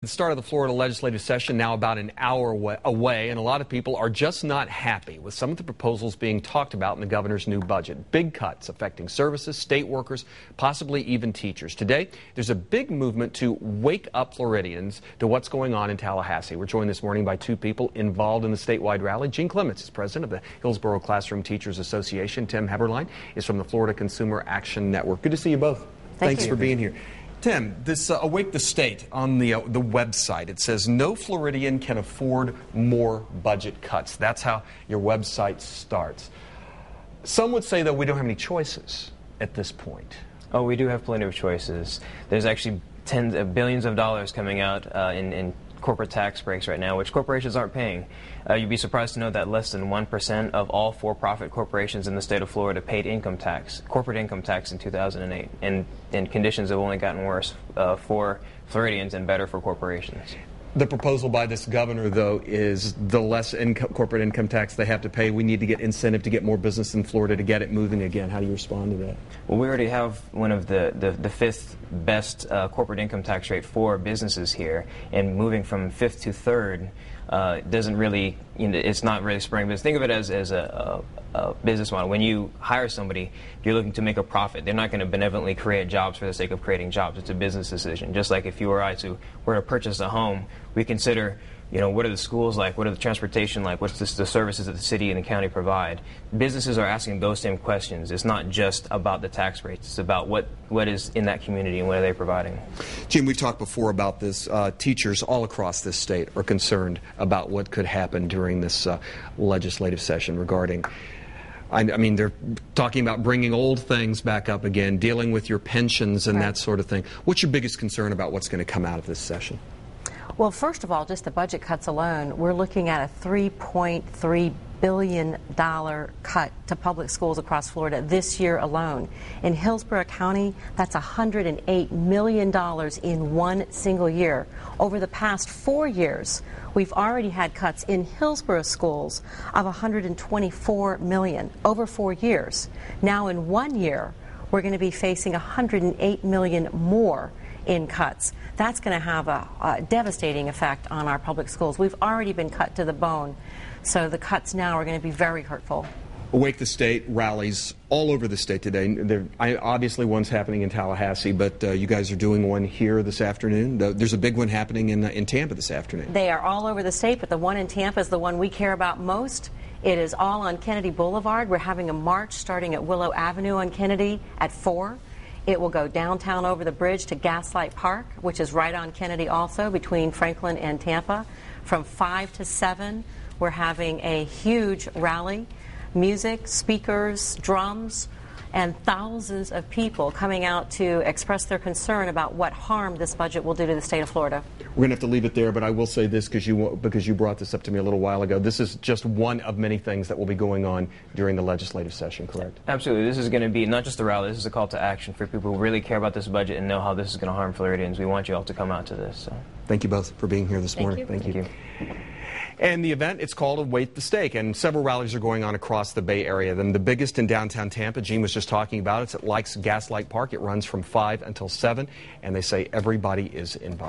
The start of the Florida legislative session now about an hour away, and a lot of people are just not happy with some of the proposals being talked about in the governor's new budget. Big cuts affecting services, state workers, possibly even teachers. Today, there's a big movement to wake up Floridians to what's going on in Tallahassee. We're joined this morning by two people involved in the statewide rally. Gene Clements is president of the Hillsborough Classroom Teachers Association. Tim Heberlein is from the Florida Consumer Action Network. Good to see you both. Thanks for being here. Tim, this Awake the State on the website, it says no Floridian can afford more budget cuts. That's how your website starts. Some would say, though, we don't have any choices at this point. Oh, we do have plenty of choices. There's actually tens of billions of dollars coming out in corporate tax breaks right now, which corporations aren't paying. You'd be surprised to know that less than 1% of all for-profit corporations in the state of Florida paid income tax, corporate income tax in 2008, and conditions have only gotten worse for Floridians and better for corporations. The proposal by this governor, though, is the less corporate income tax they have to pay. We need to get incentive to get more business in Florida to get it moving again. How do you respond to that? Well, we already have one of the fifth best corporate income tax rate for businesses here, and moving from fifth to third doesn't really, it's not really spurring business. Think of it as a business model. When you hire somebody, you're looking to make a profit. They're not going to benevolently create jobs for the sake of creating jobs. It's a business decision. Just like if you or I were to purchase a home, we consider, what are the schools like? What are the transportation like? What's the services that the city and the county provide? Businesses are asking those same questions. It's not just about the tax rates. It's about what is in that community and what are they providing. Jim, we've talked before about this. Teachers all across this state are concerned about what could happen during this legislative session regarding, I mean, they're talking about bringing old things back up again, dealing with your pensions and that sort of thing. What's your biggest concern about what's going to come out of this session? Well, first of all, just the budget cuts alone, we're looking at a $3.3 billion cut to public schools across Florida this year alone. In Hillsborough County, that's $108 million in one single year. Over the past 4 years, we've already had cuts in Hillsborough schools of $124 million over 4 years. Now in 1 year, we're going to be facing $108 million more in cuts. That's going to have a devastating effect on our public schools. We've already been cut to the bone, so the cuts now are going to be very hurtful. Awake the State rallies all over the state today. Obviously one's happening in Tallahassee, but you guys are doing one here this afternoon. There's a big one happening in Tampa this afternoon. They are all over the state, but the one in Tampa is the one we care about most. It is all on Kennedy Boulevard. We're having a march starting at Willow Avenue on Kennedy at 4. It will go downtown over the bridge to Gaslight Park, which is right on Kennedy also, between Franklin and Tampa. From 5 to 7, we're having a huge rally. Music, speakers, drums, and thousands of people coming out to express their concern about what harm this budget will do to the state of Florida. We're going to have to leave it there, but I will say this because you brought this up to me a little while ago. This is just one of many things that will be going on during the legislative session, correct? Absolutely. This is going to be not just a rally. This is a call to action for people who really care about this budget and know how this is going to harm Floridians. We want you all to come out to this. So. Thank you both for being here this morning. Thank you. And the event, it's called Awake the Stake, and several rallies are going on across the Bay Area. The biggest in downtown Tampa, Gene was just talking about, it's at Gaslight Park. It runs from 5 until 7, and they say everybody is invited.